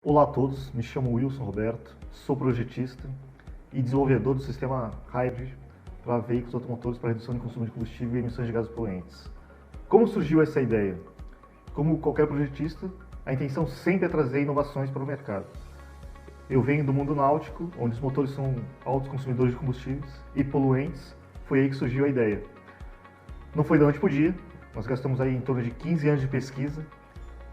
Olá a todos, me chamo Wilson Roberto, sou projetista e desenvolvedor do sistema Hybrid para veículos automotores para redução de consumo de combustível e emissões de gases poluentes. Como surgiu essa ideia? Como qualquer projetista, a intenção sempre é trazer inovações para o mercado. Eu venho do mundo náutico, onde os motores são altos consumidores de combustíveis e poluentes, foi aí que surgiu a ideia. Não foi da noite para o dia, nós gastamos aí em torno de 15 anos de pesquisa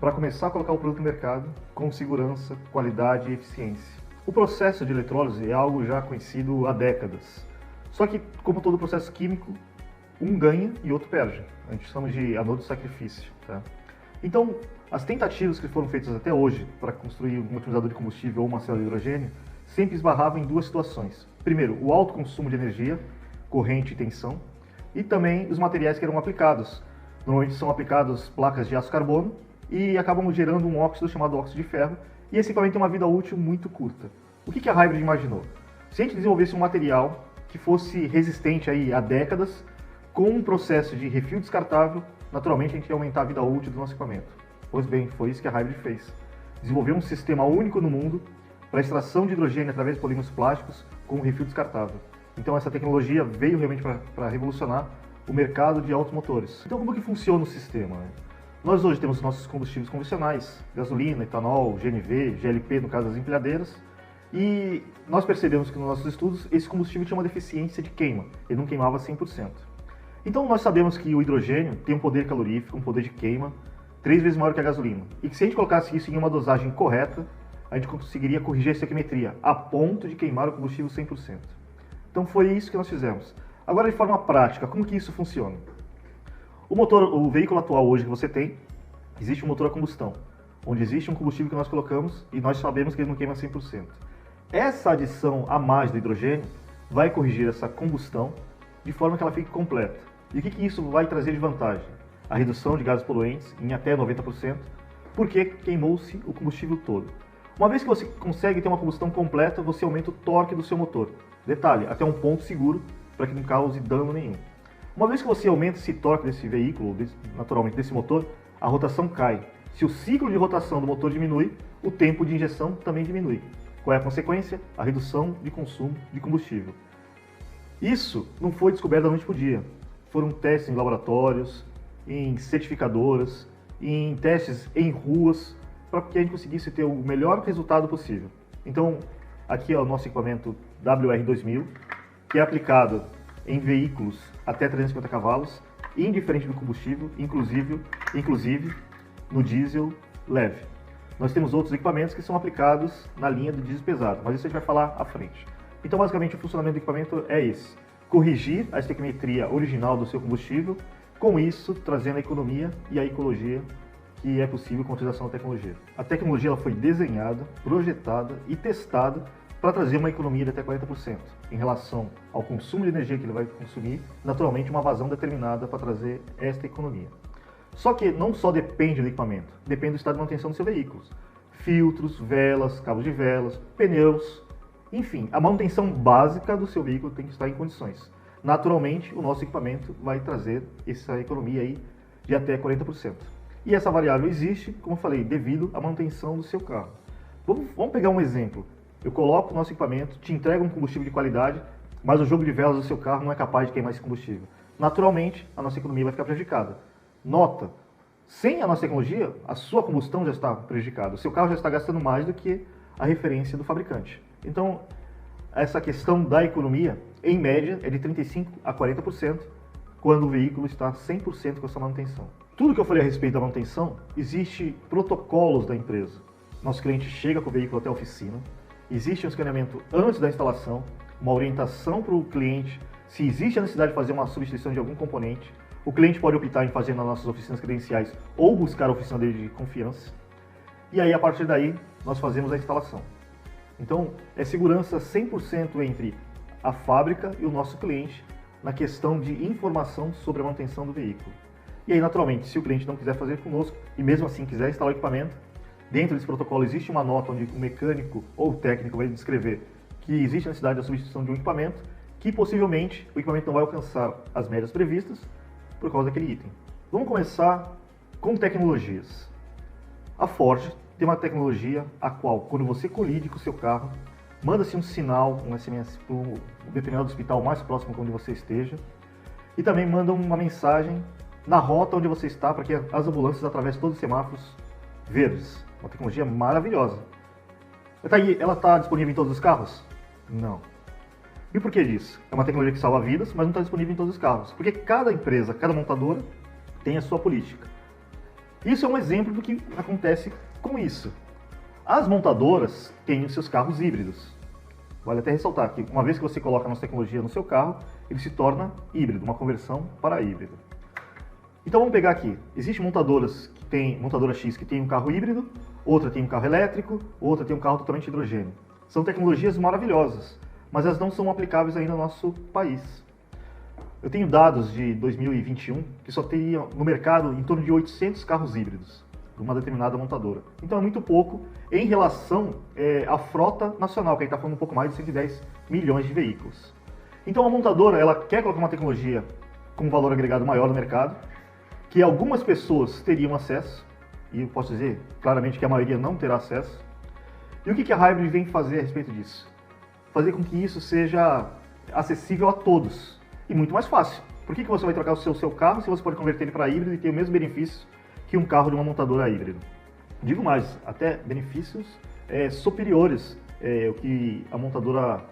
para começar a colocar o produto no mercado com segurança, qualidade e eficiência. O processo de eletrólise é algo já conhecido há décadas. Só que, como todo processo químico, um ganha e outro perde. A gente chama de anodo de sacrifício. Tá? Então, as tentativas que foram feitas até hoje para construir um otimizador de combustível ou uma célula de hidrogênio sempre esbarravam em duas situações. Primeiro, o alto consumo de energia, corrente e tensão, e também os materiais que eram aplicados. Normalmente são aplicados placas de aço carbono, e acabam gerando um óxido chamado óxido de ferro, e esse equipamento tem uma vida útil muito curta. O que a Hybrid imaginou? Se a gente desenvolvesse um material que fosse resistente aí a décadas, com um processo de refil descartável, naturalmente a gente ia aumentar a vida útil do nosso equipamento. Pois bem, foi isso que a Hybrid fez. Desenvolveu um sistema único no mundo para extração de hidrogênio através de polímeros plásticos com um refil descartável. Então essa tecnologia veio realmente para revolucionar o mercado de automotores. Então como que funciona o sistema? Nós hoje temos nossos combustíveis convencionais, gasolina, etanol, GNV, GLP, no caso das empilhadeiras, e nós percebemos que nos nossos estudos esse combustível tinha uma deficiência de queima, ele não queimava 100%. Então nós sabemos que o hidrogênio tem um poder calorífico, um poder de queima, 3 vezes maior que a gasolina, e que se a gente colocasse isso em uma dosagem correta, a gente conseguiria corrigir a estequiometria, a ponto de queimar o combustível 100%. Então foi isso que nós fizemos. Agora de forma prática, como que isso funciona? O veículo atual hoje que você tem, existe um motor a combustão, onde existe um combustível que nós colocamos e nós sabemos que ele não queima 100%. Essa adição a mais do hidrogênio vai corrigir essa combustão de forma que ela fique completa. E o que isso vai trazer de vantagem? A redução de gases poluentes em até 90%, porque queimou-se o combustível todo. Uma vez que você consegue ter uma combustão completa, você aumenta o torque do seu motor. Detalhe, até um ponto seguro para que não cause dano nenhum. Uma vez que você aumenta esse torque desse veículo, naturalmente desse motor, a rotação cai. Se o ciclo de rotação do motor diminui, o tempo de injeção também diminui. Qual é a consequência? A redução de consumo de combustível. Isso não foi descoberto da noite para o dia. Foram testes em laboratórios, em certificadoras, em testes em ruas, para que a gente conseguisse ter o melhor resultado possível. Então, aqui é o nosso equipamento WR2000, que é aplicado em veículos até 350 cavalos, indiferente do combustível, inclusive no diesel leve. Nós temos outros equipamentos que são aplicados na linha do diesel pesado, mas isso a gente vai falar à frente. Então, basicamente, o funcionamento do equipamento é esse: corrigir a estequiometria original do seu combustível, com isso trazendo a economia e a ecologia que é possível com a utilização da tecnologia. A tecnologia ela foi desenhada, projetada e testada para trazer uma economia de até 40% em relação ao consumo de energia que ele vai consumir, naturalmente uma vazão determinada para trazer esta economia. Só que não só depende do equipamento, depende do estado de manutenção do seu veículo. Filtros, velas, cabos de velas, pneus, enfim, a manutenção básica do seu veículo tem que estar em condições. Naturalmente, o nosso equipamento vai trazer essa economia aí de até 40%. E essa variável existe, como eu falei, devido à manutenção do seu carro. Vamos pegar um exemplo. Eu coloco o nosso equipamento, te entrego um combustível de qualidade, mas o jogo de velas do seu carro não é capaz de queimar esse combustível. Naturalmente, a nossa economia vai ficar prejudicada. Nota, sem a nossa tecnologia, a sua combustão já está prejudicada. O seu carro já está gastando mais do que a referência do fabricante. Então, essa questão da economia, em média, é de 35% a 40% quando o veículo está 100% com a sua manutenção. Tudo que eu falei a respeito da manutenção, existe protocolos da empresa. Nosso cliente chega com o veículo até a oficina, existe um escaneamento antes da instalação, uma orientação para o cliente se existe a necessidade de fazer uma substituição de algum componente. O cliente pode optar em fazer nas nossas oficinas credenciais ou buscar a oficina dele de confiança. E aí, a partir daí, nós fazemos a instalação. Então, é segurança 100% entre a fábrica e o nosso cliente na questão de informação sobre a manutenção do veículo. E aí, naturalmente, se o cliente não quiser fazer conosco e mesmo assim quiser instalar o equipamento, dentro desse protocolo existe uma nota onde o mecânico ou o técnico vai descrever que existe a necessidade da substituição de um equipamento, que possivelmente o equipamento não vai alcançar as médias previstas por causa daquele item. Vamos começar com tecnologias. A Ford tem uma tecnologia a qual, quando você colide com o seu carro, manda-se um sinal, um SMS para o determinado hospital mais próximo de onde você esteja, e também manda uma mensagem na rota onde você está para que as ambulâncias atravessem todos os semáforos verdes. Uma tecnologia maravilhosa. Ela está disponível em todos os carros? Não. E por que disso? É uma tecnologia que salva vidas, mas não está disponível em todos os carros. Porque cada empresa, cada montadora tem a sua política. Isso é um exemplo do que acontece com isso. As montadoras têm os seus carros híbridos. Vale até ressaltar que uma vez que você coloca a nossa tecnologia no seu carro, ele se torna híbrido, uma conversão para híbrido. Então vamos pegar aqui. Existem montadoras que tem montadora X que tem um carro híbrido, outra tem um carro elétrico, outra tem um carro totalmente hidrogênio. São tecnologias maravilhosas, mas elas não são aplicáveis ainda no nosso país. Eu tenho dados de 2021 que só teria no mercado em torno de 800 carros híbridos de uma determinada montadora. Então é muito pouco em relação à frota nacional, que a gente está falando um pouco mais de 110 milhões de veículos. Então a montadora ela quer colocar uma tecnologia com um valor agregado maior no mercado, que algumas pessoas teriam acesso, e eu posso dizer claramente que a maioria não terá acesso. E o que a Hybrid vem fazer a respeito disso? Fazer com que isso seja acessível a todos e muito mais fácil. Por que você vai trocar o seu carro se você pode converter ele para híbrido e ter o mesmo benefício que um carro de uma montadora híbrida? Digo mais, até benefícios superiores o que a montadora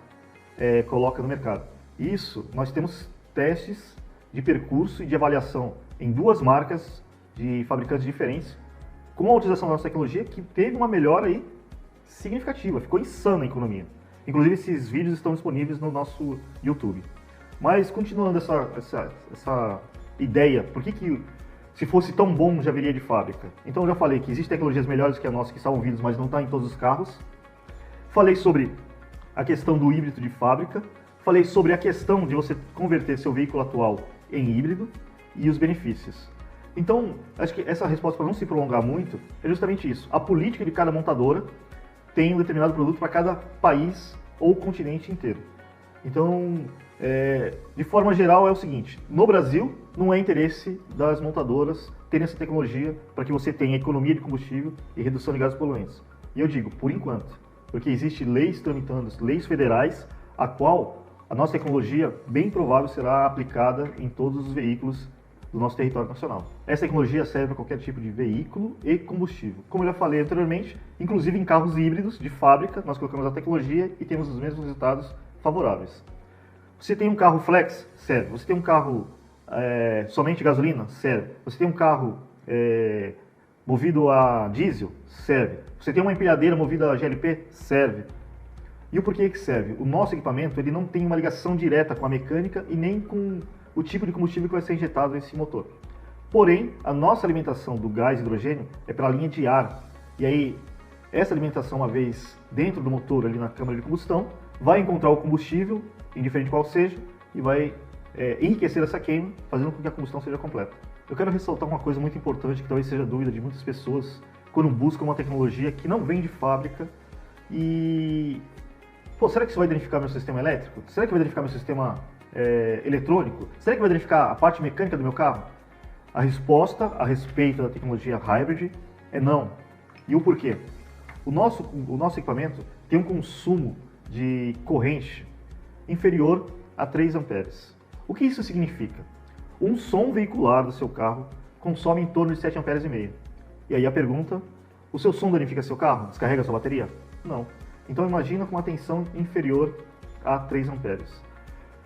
coloca no mercado. Isso, nós temos testes de percurso e de avaliação em duas marcas de fabricantes diferentes, com a utilização da nossa tecnologia, que teve uma melhora aí significativa, ficou insana a economia. Inclusive esses vídeos estão disponíveis no nosso YouTube. Mas continuando essa ideia, por que se fosse tão bom já viria de fábrica? Então eu já falei que existem tecnologias melhores que a nossa que salvam vidas, mas não está em todos os carros. Falei sobre a questão do híbrido de fábrica. Falei sobre a questão de você converter seu veículo atual em híbrido e os benefícios. Então, acho que essa resposta, para não se prolongar muito, é justamente isso. A política de cada montadora tem um determinado produto para cada país ou continente inteiro. Então, de forma geral, é o seguinte: no Brasil, não é interesse das montadoras terem essa tecnologia para que você tenha economia de combustível e redução de gases poluentes. E eu digo, por enquanto, porque existem leis tramitando, leis federais, a qual a nossa tecnologia, bem provável, será aplicada em todos os veículos do nosso território nacional. Essa tecnologia serve para qualquer tipo de veículo e combustível. Como eu já falei anteriormente, inclusive em carros híbridos de fábrica, nós colocamos a tecnologia e temos os mesmos resultados favoráveis. Você tem um carro flex? Serve. Você tem um carro somente gasolina? Serve. Você tem um carro movido a diesel? Serve. Você tem uma empilhadeira movida a GLP? Serve. E o porquê que serve? O nosso equipamento ele não tem uma ligação direta com a mecânica e nem com o tipo de combustível que vai ser injetado nesse motor. Porém, a nossa alimentação do gás hidrogênio é pela linha de ar. E aí, essa alimentação, uma vez dentro do motor, ali na câmara de combustão, vai encontrar o combustível, indiferente qual seja, e vai enriquecer essa queima, fazendo com que a combustão seja completa. Eu quero ressaltar uma coisa muito importante, que talvez seja dúvida de muitas pessoas, quando buscam uma tecnologia que não vem de fábrica e... Pô, será que isso vai danificar meu sistema elétrico? Será que vai danificar meu sistema eletrônico? Será que vai danificar a parte mecânica do meu carro? A resposta a respeito da tecnologia Hybrid é não. E o porquê? O nosso equipamento tem um consumo de corrente inferior a 3 amperes. O que isso significa? Um som veicular do seu carro consome em torno de 7 amperes e meio. E aí a pergunta, o seu som danifica seu carro? Descarrega sua bateria? Não. Então imagina com uma tensão inferior a 3 amperes.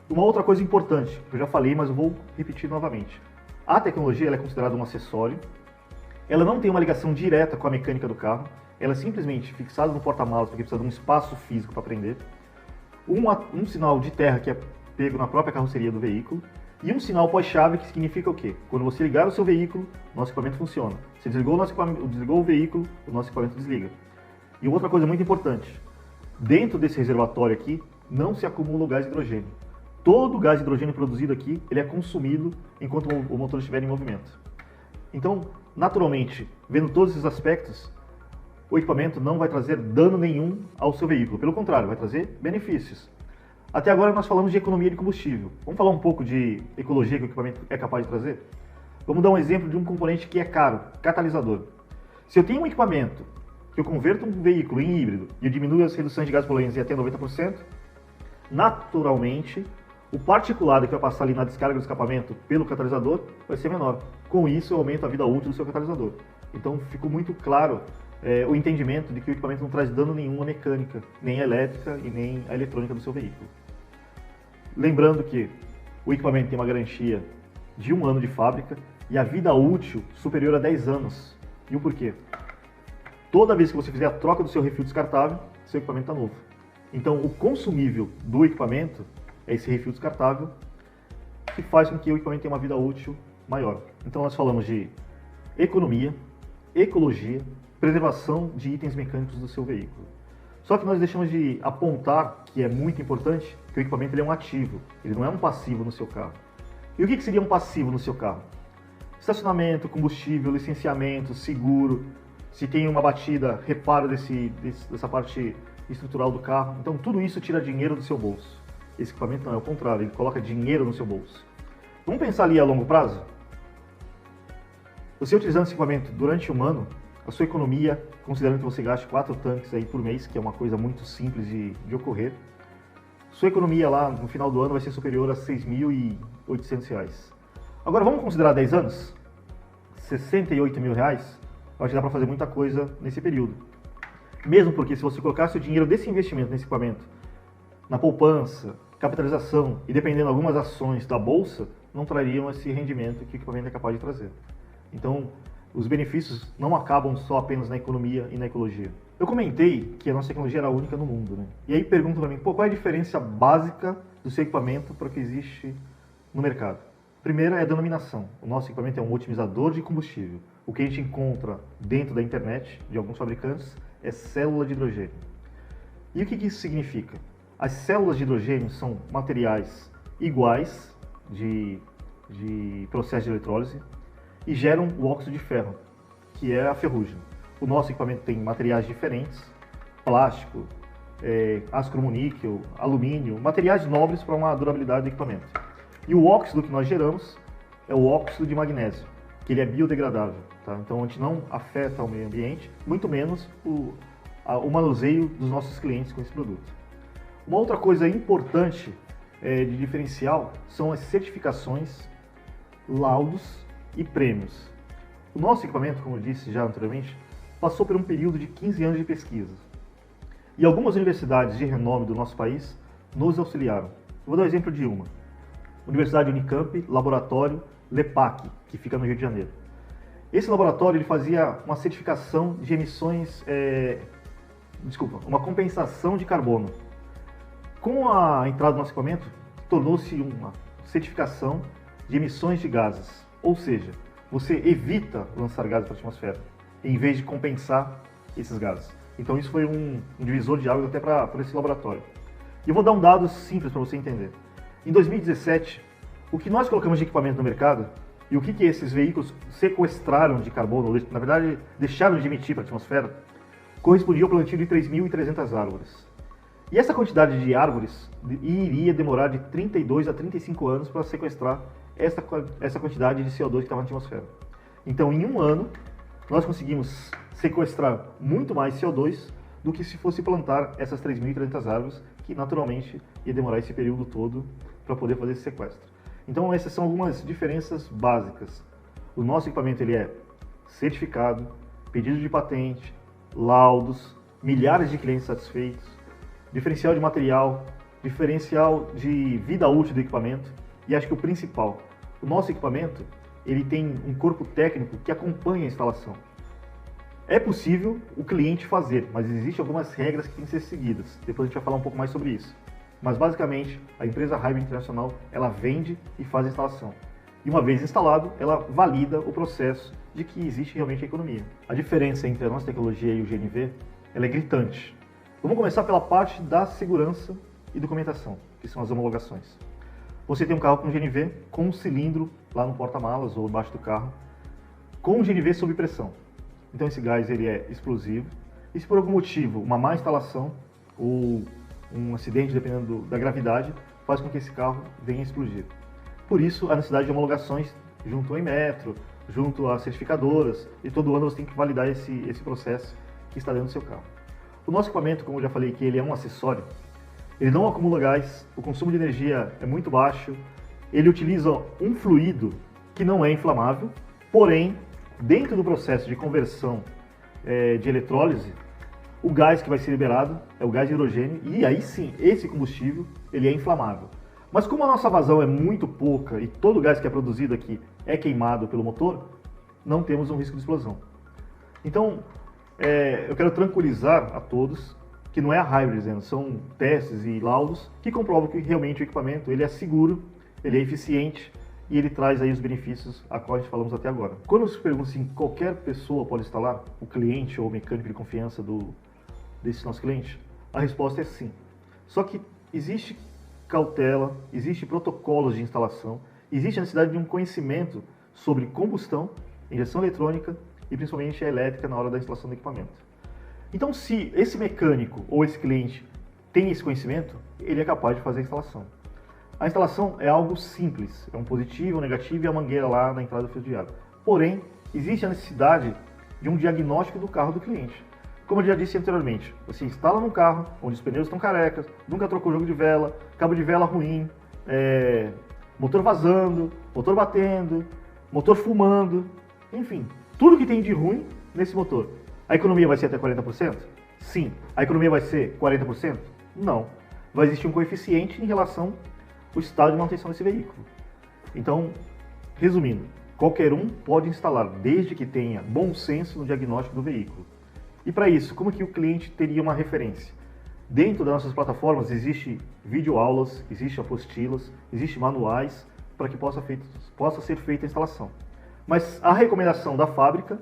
Uma outra coisa importante, que eu já falei, mas eu vou repetir novamente. A tecnologia ela é considerada um acessório, ela não tem uma ligação direta com a mecânica do carro, ela é simplesmente fixada no porta-malas, porque precisa de um espaço físico para prender, um sinal de terra que é pego na própria carroceria do veículo, e um sinal pós-chave que significa o quê? Quando você ligar o seu veículo, nosso equipamento funciona. Se desligou o veículo, o nosso equipamento desliga. E outra coisa muito importante, dentro desse reservatório aqui, não se acumula o gás hidrogênio. Todo o gás hidrogênio produzido aqui, ele é consumido enquanto o motor estiver em movimento. Então, naturalmente, vendo todos esses aspectos, o equipamento não vai trazer dano nenhum ao seu veículo. Pelo contrário, vai trazer benefícios. Até agora nós falamos de economia de combustível. Vamos falar um pouco de ecologia que o equipamento é capaz de trazer? Vamos dar um exemplo de um componente que é caro, catalisador. Se eu tenho um equipamento que que eu converto um veículo em híbrido e eu diminuo as reduções de gases poluentes em até 90%, naturalmente, o particulado que vai passar ali na descarga do escapamento pelo catalisador vai ser menor. Com isso, eu aumento a vida útil do seu catalisador. Então, ficou muito claro o entendimento de que o equipamento não traz dano nenhum à mecânica, nem à elétrica e nem à eletrônica do seu veículo. Lembrando que o equipamento tem uma garantia de 1 ano de fábrica e a vida útil superior a 10 anos. E o porquê? Toda vez que você fizer a troca do seu refil descartável, seu equipamento está novo. Então, o consumível do equipamento é esse refil descartável que faz com que o equipamento tenha uma vida útil maior. Então, nós falamos de economia, ecologia, preservação de itens mecânicos do seu veículo. Só que nós deixamos de apontar, que é muito importante, que o equipamento ele é um ativo, ele não é um passivo no seu carro. E o que seria um passivo no seu carro? Estacionamento, combustível, licenciamento, seguro, se tem uma batida, reparo dessa parte estrutural do carro. Então tudo isso tira dinheiro do seu bolso. Esse equipamento não é o contrário, ele coloca dinheiro no seu bolso. Vamos pensar ali a longo prazo? Você utilizando esse equipamento durante 1 ano, a sua economia, considerando que você gaste 4 tanques aí por mês, que é uma coisa muito simples de ocorrer, sua economia lá no final do ano vai ser superior a R$ 6.800. Agora vamos considerar 10 anos? R$ 68.000, vai te dar para fazer muita coisa nesse período. Mesmo porque se você colocasse o dinheiro desse investimento nesse equipamento na poupança, capitalização e dependendo de algumas ações da bolsa, não trariam esse rendimento que o equipamento é capaz de trazer. Então, os benefícios não acabam só apenas na economia e na ecologia. Eu comentei que a nossa tecnologia era única no mundo, né? E aí perguntam para mim, qual é a diferença básica do seu equipamento para o que existe no mercado? Primeiro é a denominação. O nosso equipamento é um otimizador de combustível. O que a gente encontra dentro da internet, de alguns fabricantes, é célula de hidrogênio. E o que isso significa? As células de hidrogênio são materiais iguais de processo de eletrólise e geram o óxido de ferro, que é a ferrugem. O nosso equipamento tem materiais diferentes, plástico, aço cromoníquel, alumínio, materiais nobres para uma durabilidade do equipamento. E o óxido que nós geramos é o óxido de magnésio, que ele é biodegradável. Tá? Então a gente não afeta o meio ambiente, muito menos o manuseio dos nossos clientes com esse produto. Uma outra coisa importante de diferencial são as certificações, laudos e prêmios. O nosso equipamento, como eu disse já anteriormente, passou por um período de 15 anos de pesquisa. E algumas universidades de renome do nosso país nos auxiliaram. Eu vou dar o exemplo de uma. Universidade Unicamp, Laboratório LEPAC, que fica no Rio de Janeiro. Esse laboratório ele fazia uma certificação de emissões, uma compensação de carbono. Com a entrada do nosso equipamento, tornou-se uma certificação de emissões de gases. Ou seja, você evita lançar gases para a atmosfera, em vez de compensar esses gases. Então isso foi um divisor de águas até para esse laboratório. E eu vou dar um dado simples para você entender. Em 2017, o que nós colocamos de equipamento no mercado e o que esses veículos sequestraram de carbono, na verdade deixaram de emitir para a atmosfera, correspondia ao plantio de 3.300 árvores. E essa quantidade de árvores iria demorar de 32 a 35 anos para sequestrar essa quantidade de CO2 que estava na atmosfera. Então, em 1 ano, nós conseguimos sequestrar muito mais CO2 do que se fosse plantar essas 3.300 árvores, que naturalmente ia demorar esse período todo para poder fazer esse sequestro. Então, essas são algumas diferenças básicas. O nosso equipamento ele é certificado, pedido de patente, laudos, milhares de clientes satisfeitos, diferencial de material, diferencial de vida útil do equipamento e acho que o principal, o nosso equipamento ele tem um corpo técnico que acompanha a instalação. É possível o cliente fazer, mas existem algumas regras que têm que ser seguidas. Depois a gente vai falar um pouco mais sobre isso. Mas basicamente, a empresa Hybrid Internacional, ela vende e faz a instalação. E uma vez instalado, ela valida o processo de que existe realmente a economia. A diferença entre a nossa tecnologia e o GNV, ela é gritante. Vamos começar pela parte da segurança e documentação, que são as homologações. Você tem um carro com GNV, com um cilindro lá no porta-malas ou embaixo do carro, com um GNV sob pressão. Então esse gás ele é explosivo e se por algum motivo uma má instalação ou um acidente, dependendo da gravidade, faz com que esse carro venha a explodir. Por isso a necessidade de homologações junto ao Inmetro, junto às certificadoras, e todo ano você tem que validar esse processo que está dentro do seu carro. O nosso equipamento, como eu já falei, que ele é um acessório, ele não acumula gás, o consumo de energia é muito baixo, ele utiliza um fluido que não é inflamável, porém, dentro do processo de conversão de eletrólise, o gás que vai ser liberado é o gás de hidrogênio, e aí sim, esse combustível ele é inflamável. Mas como a nossa vazão é muito pouca e todo o gás que é produzido aqui é queimado pelo motor, não temos um risco de explosão. Então, eu quero tranquilizar a todos que não é a Hybrid dizendo, são testes e laudos que comprovam que realmente o equipamento ele é seguro, ele é eficiente e ele traz aí os benefícios a quais falamos até agora. Quando se pergunta se qualquer pessoa pode instalar, o cliente ou o mecânico de confiança desse nosso cliente, a resposta é sim. Só que existe cautela, existe protocolos de instalação, existe a necessidade de um conhecimento sobre combustão, injeção eletrônica e principalmente a elétrica na hora da instalação do equipamento. Então, se esse mecânico ou esse cliente tem esse conhecimento, ele é capaz de fazer a instalação. A instalação é algo simples, é um positivo, um negativo e a mangueira lá na entrada do fio de água. Porém, existe a necessidade de um diagnóstico do carro do cliente. Como eu já disse anteriormente, você instala num carro onde os pneus estão carecas, nunca trocou jogo de vela, cabo de vela ruim, motor vazando, motor batendo, motor fumando, enfim, tudo que tem de ruim nesse motor. A economia vai ser até 40%? Sim. A economia vai ser 40%? Não. Vai existir um coeficiente em relação ao estado de manutenção desse veículo. Então, resumindo, qualquer um pode instalar, desde que tenha bom senso no diagnóstico do veículo. E para isso, como que o cliente teria uma referência? Dentro das nossas plataformas existe videoaulas, existe apostilas, existe manuais para que possa ser feita a instalação. Mas a recomendação da fábrica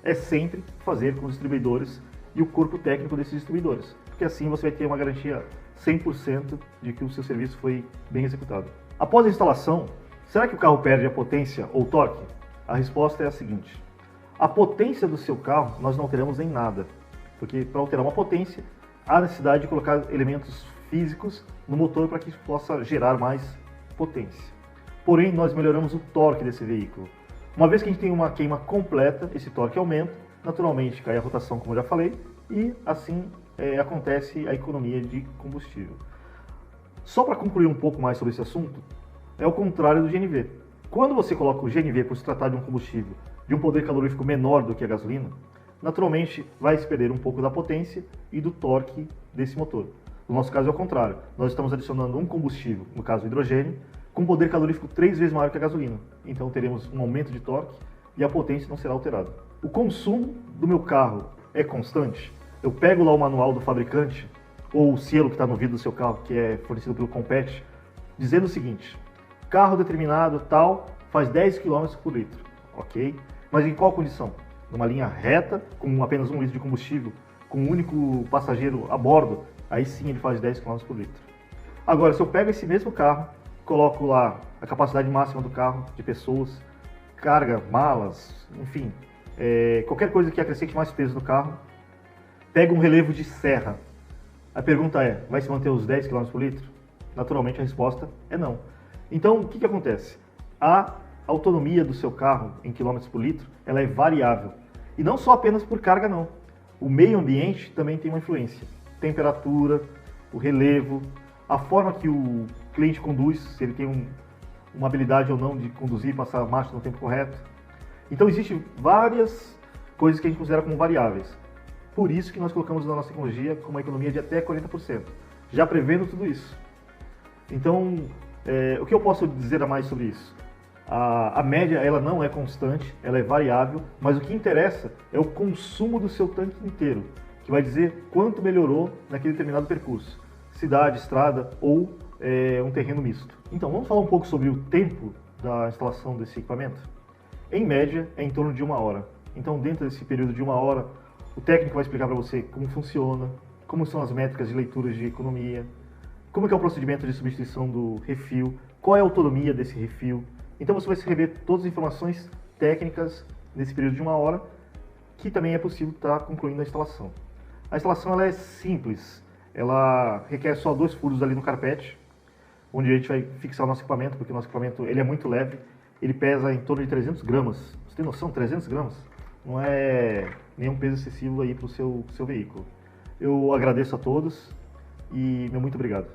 é sempre fazer com os distribuidores e o corpo técnico desses distribuidores, porque assim você vai ter uma garantia 100% de que o seu serviço foi bem executado. Após a instalação, será que o carro perde a potência ou torque? A resposta é a seguinte: a potência do seu carro nós não alteramos em nada, porque para alterar uma potência há necessidade de colocar elementos físicos no motor para que isso possa gerar mais potência. Porém, nós melhoramos o torque desse veículo. Uma vez que a gente tem uma queima completa, esse torque aumenta, naturalmente cai a rotação, como eu já falei, e assim acontece a economia de combustível. Só para concluir um pouco mais sobre esse assunto, é o contrário do GNV. Quando você coloca o GNV por se tratar de um combustível de um poder calorífico menor do que a gasolina, naturalmente vai se perder um pouco da potência e do torque desse motor. No nosso caso é o contrário, nós estamos adicionando um combustível, no caso o hidrogênio, com poder calorífico 3 vezes maior que a gasolina. Então teremos um aumento de torque e a potência não será alterada. O consumo do meu carro é constante? Eu pego lá o manual do fabricante, ou o selo que está no vidro do seu carro, que é fornecido pelo Compete, dizendo o seguinte: carro determinado tal faz 10 km por litro, ok? Mas em qual condição? Numa linha reta, com apenas 1 litro de combustível, com um único passageiro a bordo, aí sim ele faz 10 km por litro. Agora, se eu pego esse mesmo carro, coloco lá a capacidade máxima do carro, de pessoas, carga, malas, enfim, qualquer coisa que acrescente mais peso no carro, pego um relevo de serra. A pergunta é, vai se manter os 10 km por litro? Naturalmente a resposta é não. Então, o que acontece? A autonomia do seu carro em quilômetros por litro, ela é variável. E não só apenas por carga, não. O meio ambiente também tem uma influência. Temperatura, o relevo, a forma que o cliente conduz, se ele tem uma habilidade ou não de conduzir e passar a marcha no tempo correto. Então existem várias coisas que a gente considera como variáveis. Por isso que nós colocamos na nossa tecnologia com uma economia de até 40%, já prevendo tudo isso. Então, o que eu posso dizer a mais sobre isso? A média ela não é constante, ela é variável, mas o que interessa é o consumo do seu tanque inteiro, que vai dizer quanto melhorou naquele determinado percurso, cidade, estrada ou um terreno misto. Então, vamos falar um pouco sobre o tempo da instalação desse equipamento? Em média, é em torno de 1 hora. Então, dentro desse período de 1 hora, o técnico vai explicar para você como funciona, como são as métricas de leituras de economia, como é o procedimento de substituição do refil, qual é a autonomia desse refil. Então você vai receber todas as informações técnicas nesse período de 1 hora, que também é possível estar concluindo a instalação. A instalação ela é simples, ela requer só 2 furos ali no carpete, onde a gente vai fixar o nosso equipamento, porque o nosso equipamento ele é muito leve, ele pesa em torno de 300 gramas. Você tem noção? 300 gramas? Não é nenhum peso excessivo aí para o seu veículo. Eu agradeço a todos e meu muito obrigado.